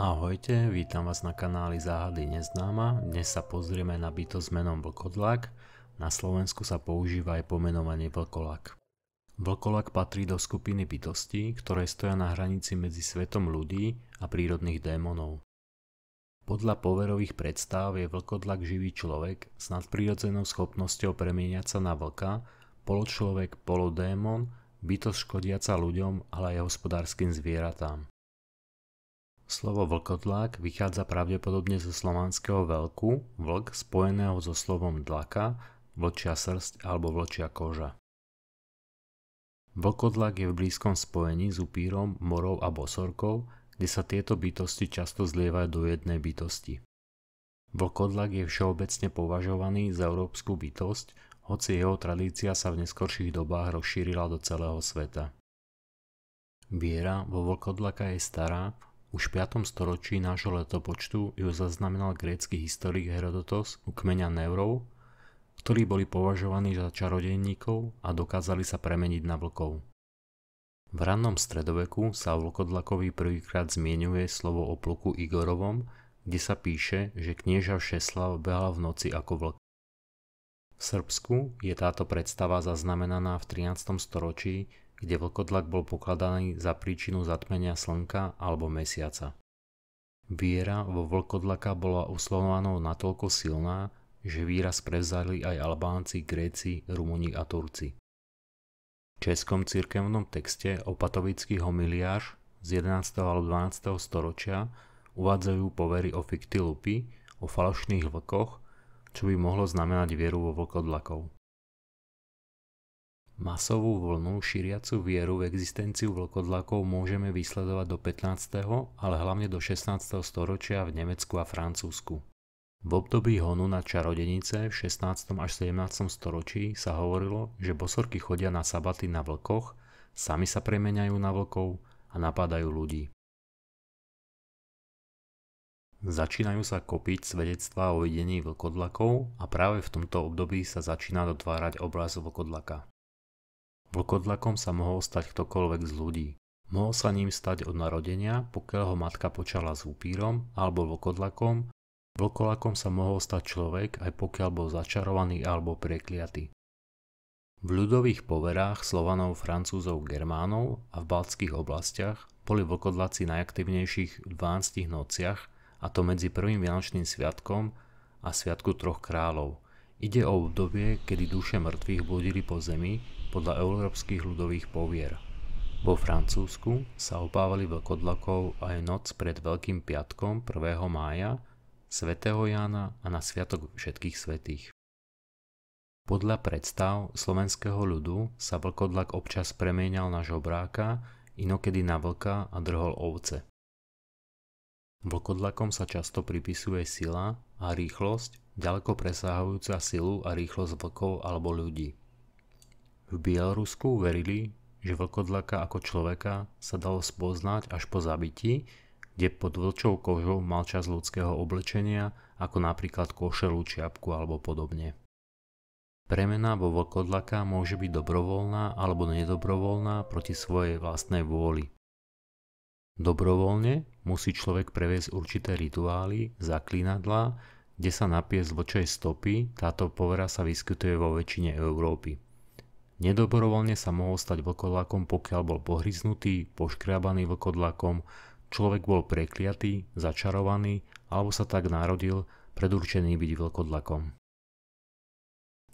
Ahojte, vítam vás na kanáli Záhady neznáma. Dnes sa pozrieme na bytosť menom vlkodlak. Na Slovensku sa používa aj pomenovanie vlkolak. Vlkolak patrí do skupiny bytostí, ktoré stoja na hranici medzi svetom ľudí a prírodných démonov. Podľa poverových predstáv je vlkodlak živý človek s nadprirodzenou schopnosťou premieňať sa na vlka, poločlovek, polodémon, bytosť škodiaca ľuďom, ale aj hospodárskym zvieratám. Slovo vlkodlák vychádza pravdepodobne zo slovanského veľku, vlk, spojeného so slovom dlaka, vlčia srsť alebo vlčia koža. Vlkodlák je v blízkom spojení s upírom, morou a bosorkou, kde sa tieto bytosti často zlievajú do jednej bytosti. Vlkodlák je všeobecne považovaný za európsku bytosť, hoci jeho tradícia sa v neskorších dobách rozšírila do celého sveta. Viera vo vlkodlaka je stará. Už v 5. storočí nášho letopočtu ju zaznamenal grécky historik Herodotos u kmeňa Neurov, ktorí boli považovaní za čarodejníkov a dokázali sa premeniť na vlkov. V rannom stredoveku sa o vlkodlakovi prvýkrát zmieňuje slovo o pluku Igorovom, kde sa píše, že knieža Všeslav behal v noci ako vlk. V Srbsku je táto predstava zaznamenaná v 13. storočí, kde vlkodlak bol pokladaný za príčinu zatmenia slnka alebo mesiaca. Viera vo vlkodlaka bola uslovanou natoľko silná, že výraz prevzali aj Albánci, Gréci, Rumúni a Turci. V českom cirkevnom texte opatovický homiliáš z 11. alebo 12. storočia uvádzajú povery o fiktilupy, o falošných vlkoch, čo by mohlo znamenať vieru vo vlkodlakov. Masovú vlnu šíriacu vieru v existenciu vlkodlakov môžeme vysledovať do 15., ale hlavne do 16. storočia v Nemecku a Francúzsku. V období honu na čarodenice v 16. až 17. storočí sa hovorilo, že bosorky chodia na sabaty na vlkoch, sami sa premeňajú na vlkov a napadajú ľudí. Začínajú sa kopiť svedectvá o videní vlkodlakov a práve v tomto období sa začína dotvárať obraz vlkodlaka. Vlkodlakom sa mohol stať ktokoľvek z ľudí. Mohol sa ním stať od narodenia, pokiaľ ho matka počala s upírom alebo vlkodlakom. Vlkolakom sa mohol stať človek, aj pokiaľ bol začarovaný alebo prekliaty. V ľudových poverách Slovanov, Francúzov, Germánov a v baltských oblastiach boli vlkodlaci najaktívnejších v 12 nociach, a to medzi prvým vianočným sviatkom a sviatku troch kráľov. Ide o obdobie, kedy duše mŕtvych blúdili po zemi podľa európskych ľudových povier. Vo Francúzsku sa obávali vlkodlakov aj noc pred Veľkým piatkom 1. mája, svätého Jána a na sviatok všetkých svätých. Podľa predstav slovenského ľudu sa vlkodlak občas premieňal na žobráka, inokedy na vlka a drhol ovce. Vlkodlakom sa často pripisuje sila a rýchlosť, ďaleko presahujúca silu a rýchlosť vlkov alebo ľudí. V Bielorusku verili, že vlkodlaka ako človeka sa dalo spoznať až po zabití, kde pod vlčou kožou mal časť ľudského oblečenia, ako napríklad košelu, čiapku alebo podobne. Premena vo vlkodlaka môže byť dobrovoľná alebo nedobrovoľná proti svojej vlastnej vôli. Dobrovoľne musí človek previesť určité rituály, zaklínadlá, kde sa napije z vlčej stopy, táto povera sa vyskytuje vo väčšine Európy. Nedobrovoľne sa mohol stať vlkodlakom, pokiaľ bol pohryznutý, poškriabaný vlkodlakom, človek bol prekliatý, začarovaný alebo sa tak narodil, predurčený byť vlkodlakom.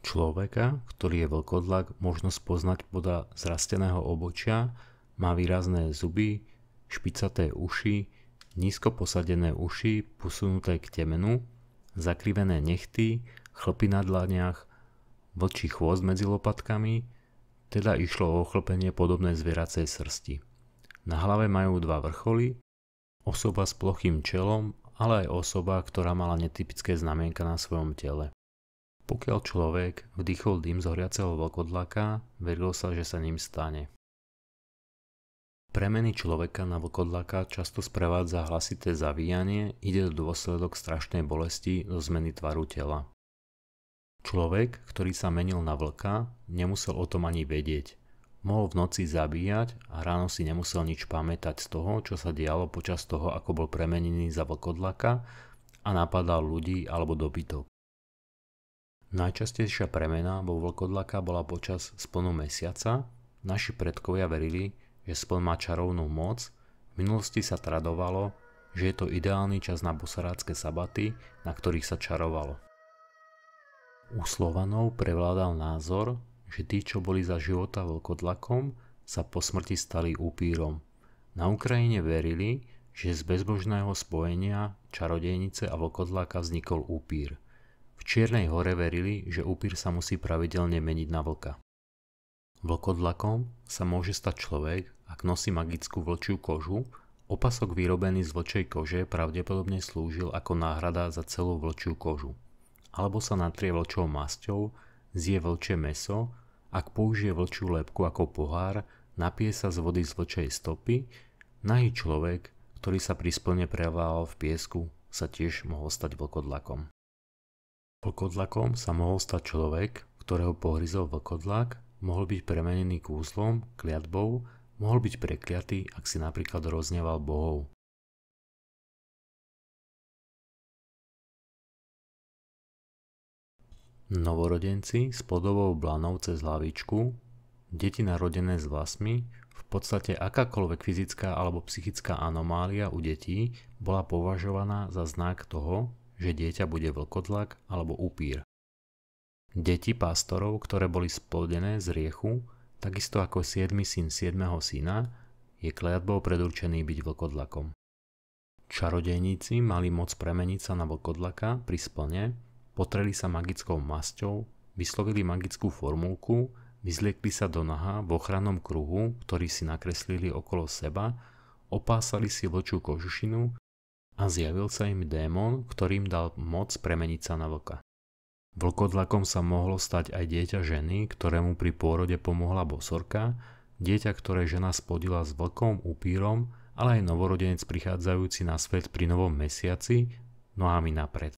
Človeka, ktorý je vlkodlak, možno spoznať podľa zrasteného obočia, má výrazné zuby, špicaté uši, nízko posadené uši, posunuté k temenu, zakrivené nechty, chlpy na dlaniach, vlčí chvost medzi lopatkami, teda išlo o ochlpenie podobné zvieracej srsti. Na hlave majú dva vrcholy, osoba s plochým čelom, ale aj osoba, ktorá mala netypické znamienka na svojom tele. Pokiaľ človek vdýchol dym z horiaceho vlkodlaka, verilo sa, že sa ním stane. Premeny človeka na vlkodlaka často sprevádza hlasité zavíjanie, ide do dôsledok strašnej bolesti zo zmeny tvaru tela. Človek, ktorý sa menil na vlka, nemusel o tom ani vedieť. Mohol v noci zabíjať a ráno si nemusel nič pamätať z toho, čo sa dialo počas toho, ako bol premenený za vlkodlaka a napadal ľudí alebo dobytok. Najčastejšia premena vo vlkodlaka bola počas splnu mesiaca. Naši predkovia verili, že spln má čarovnú moc. V minulosti sa tradovalo, že je to ideálny čas na bosarácke sabaty, na ktorých sa čarovalo. U Slovanov prevládal názor, že tí, čo boli za života vlkodlakom, sa po smrti stali upírom. Na Ukrajine verili, že z bezbožného spojenia čarodejnice a vlkodlaka vznikol upír. V Čiernej Hore verili, že upír sa musí pravidelne meniť na vlka. Vlkodlakom sa môže stať človek, ak nosí magickú vlčiu kožu. Opasok vyrobený z vlčej kože pravdepodobne slúžil ako náhrada za celú vlčiu kožu. Alebo sa natrie vlčou masťou, zje vlčie mäso, ak použije vlčiu lebku ako pohár, napije sa z vody z vlčej stopy, nahý človek, ktorý sa pri splne prevával v piesku, sa tiež mohol stať vlkodlakom. Vlkodlakom sa mohol stať človek, ktorého pohryzol vlkodlak, mohol byť premenený kúzlom, kliatbou, mohol byť prekliatý, ak si napríklad rozneval bohov. Novorodenci s podobou blanov cez hlavičku, deti narodené s vlasmi, v podstate akákoľvek fyzická alebo psychická anomália u detí bola považovaná za znak toho, že dieťa bude vlkodlak alebo upír. Deti pastorov, ktoré boli splodené z riechu, takisto ako 7. syn 7. syna, je kliatbou predurčený byť vlkodlakom. Čarodejníci mali moc premeniť sa na vlkodlaka pri splne, potreli sa magickou masťou, vyslovili magickú formulku, vyzliekli sa do naha v ochrannom kruhu, ktorý si nakreslili okolo seba, opásali si vlčiu kožušinu a zjavil sa im démon, ktorým dal moc premeniť sa na vlka. Vlkodlakom sa mohlo stať aj dieťa ženy, ktorému pri pôrode pomohla bosorka, dieťa, ktoré žena splodila s vlkom, upírom, ale aj novorodenec prichádzajúci na svet pri novom mesiaci, nohami napred.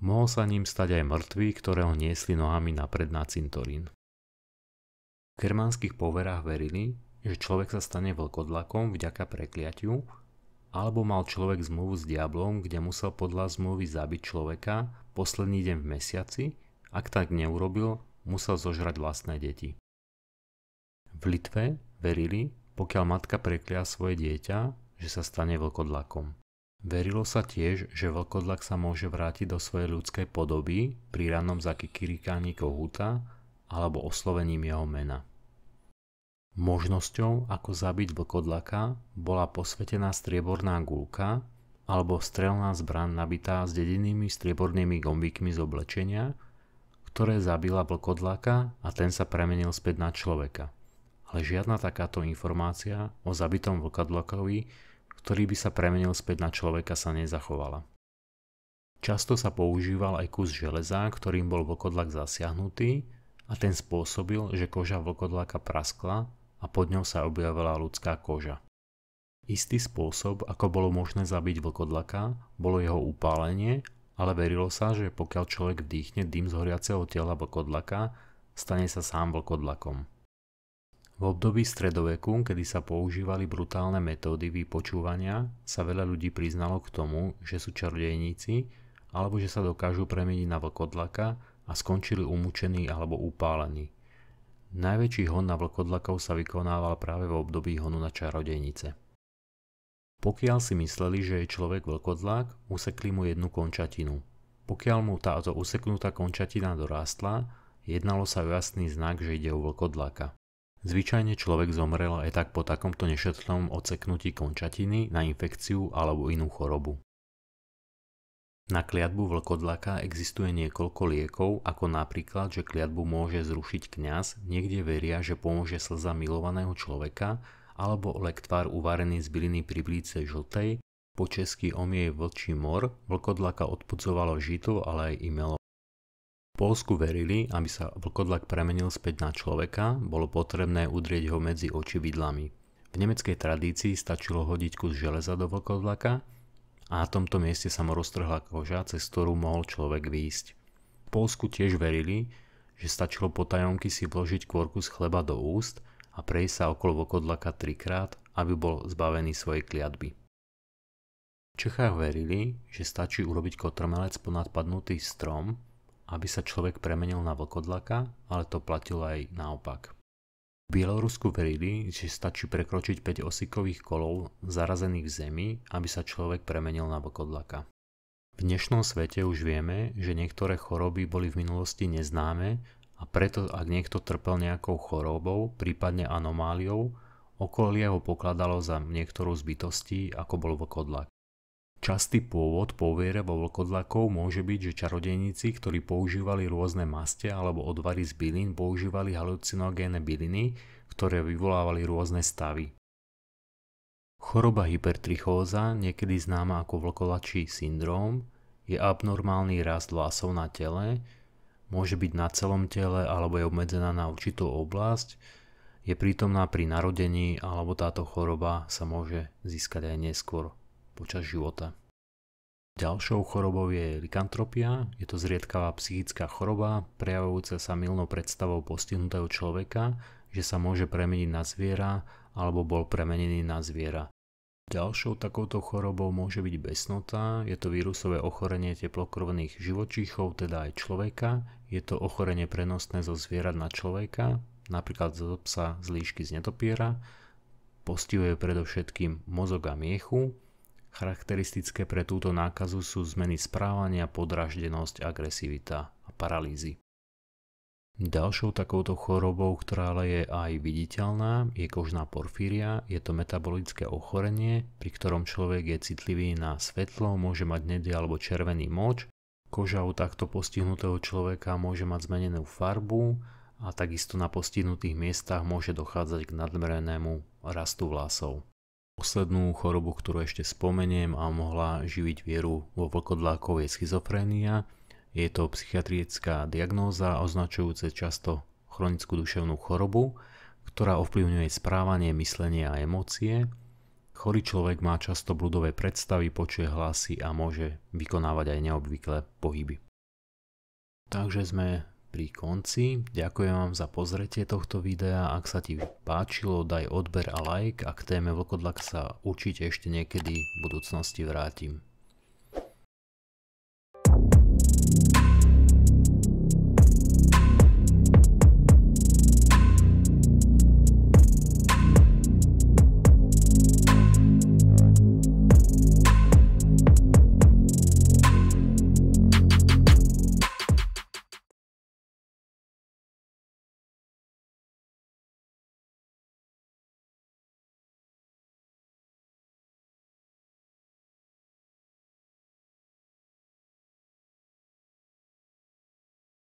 Mohol sa ním stať aj mŕtvy, ktorého niesli nohami napred na cintorín. V germánskych poverách verili, že človek sa stane vlkodlakom vďaka prekliatiu, alebo mal človek zmluvu s diablom, kde musel podľa zmluvy zabiť človeka posledný deň v mesiaci, ak tak neurobil, musel zožrať vlastné deti. V Litve verili, pokiaľ matka preklia svoje dieťa, že sa stane vlkodlakom. Verilo sa tiež, že vlkodlak sa môže vrátiť do svojej ľudskej podoby pri rannom zakikirikáni kohúta alebo oslovením jeho mena. Možnosťou, ako zabiť vlkodlaka, bola posvetená strieborná guľka alebo strelná zbraň nabitá s dedinými striebornými gombíkmi z oblečenia, ktoré zabila vlkodlaka a ten sa premenil späť na človeka. Ale žiadna takáto informácia o zabitom vlkodlakovi, ktorý by sa premenil späť na človeka, sa nezachovala. Často sa používal aj kus železa, ktorým bol vlkodlak zasiahnutý, a ten spôsobil, že koža vlkodlaka praskla a pod ňou sa objavila ľudská koža. Istý spôsob, ako bolo možné zabiť vlkodlaka, bolo jeho upálenie, ale verilo sa, že pokiaľ človek vdýchne dym z horiaceho tela vlkodlaka, stane sa sám vlkodlakom. V období stredoveku, kedy sa používali brutálne metódy vypočúvania, sa veľa ľudí priznalo k tomu, že sú čarodejníci alebo že sa dokážu premeniť na vlkodlaka a skončili umúčení alebo upálení. Najväčší hon na vlkodlakov sa vykonával práve v období honu na čarodejnice. Pokiaľ si mysleli, že je človek vlkodlak, usekli mu jednu končatinu. Pokiaľ mu táto useknutá končatina dorástla, jednalo sa o jasný znak, že ide o vlkodlaka. Zvyčajne človek zomrel aj tak po takomto nešetrnom odseknutí končatiny na infekciu alebo inú chorobu. Na kliatbu vlkodlaka existuje niekoľko liekov, ako napríklad, že kliatbu môže zrušiť kňaz, niekde veria, že pomôže slza milovaného človeka, alebo lektvár uvarený z byliny priblíce žltej, po česky omie vlčí mor, vlkodlaka odpudzovalo žito, ale aj imelo. V Poľsku verili, aby sa vlkodlak premenil späť na človeka, bolo potrebné udrieť ho medzi oči vidlami. V nemeckej tradícii stačilo hodiť kus železa do vlkodlaka a na tomto mieste sa mu roztrhla koža, cez ktorú mohol človek výjsť. V Poľsku tiež verili, že stačilo potajomky si vložiť kvorkus chleba do úst a prejsť sa okolo vlkodlaka 3-krát, aby bol zbavený svojej kliatby. V Čechách verili, že stačí urobiť kotrmelec ponad padnutý strom, aby sa človek premenil na vlkodlaka, ale to platilo aj naopak. V Bielorusku verili, že stačí prekročiť 5 osíkových kolov zarazených v zemi, aby sa človek premenil na vlkodlaka. V dnešnom svete už vieme, že niektoré choroby boli v minulosti neznáme a preto ak niekto trpel nejakou chorobou, prípadne anomáliou, okolie ho pokladalo za niektorú z bytostí, ako bol vlkodlak. Častý pôvod po viere vo vlkodlakov môže byť, že čarodejníci, ktorí používali rôzne maste alebo odvary z bylín, používali halucinogénne byliny, ktoré vyvolávali rôzne stavy. Choroba hypertrichóza, niekedy známa ako vlkodlačí syndróm, je abnormálny rast vlasov na tele, môže byť na celom tele alebo je obmedzená na určitú oblasť, je prítomná pri narodení alebo táto choroba sa môže získať aj neskôr počas života. Ďalšou chorobou je likantropia, je to zriedkavá psychická choroba, prejavujúca sa mylnou predstavou postihnutého človeka, že sa môže premeniť na zviera alebo bol premenený na zviera. Ďalšou takouto chorobou môže byť besnota, je to vírusové ochorenie teplokrvných živočíchov, teda aj človeka, je to ochorenie prenosné zo zvierat na človeka, napríklad zo psa z líšky z netopiera, postihuje predovšetkým mozog a miechu. Charakteristické pre túto nákazu sú zmeny správania, podráždenosť, agresivita a paralýzy. Ďalšou takouto chorobou, ktorá ale je aj viditeľná, je kožná porfíria. Je to metabolické ochorenie, pri ktorom človek je citlivý na svetlo, môže mať hnedý alebo červený moč. Koža u takto postihnutého človeka môže mať zmenenú farbu a takisto na postihnutých miestach môže dochádzať k nadmernému rastu vlasov. Poslednú chorobu, ktorú ešte spomeniem a mohla živiť vieru vo vlkodlákov, je schizofrénia. Je to psychiatrická diagnóza označujúca často chronickú duševnú chorobu, ktorá ovplyvňuje správanie, myslenie a emócie. Chorý človek má často bludové predstavy, počuje hlasy a môže vykonávať aj neobvyklé pohyby. Takže sme pri konci. Ďakujem vám za pozretie tohto videa. Ak sa ti páčilo, daj odber a like a k téme vlkodlak sa určite ešte niekedy v budúcnosti vrátim.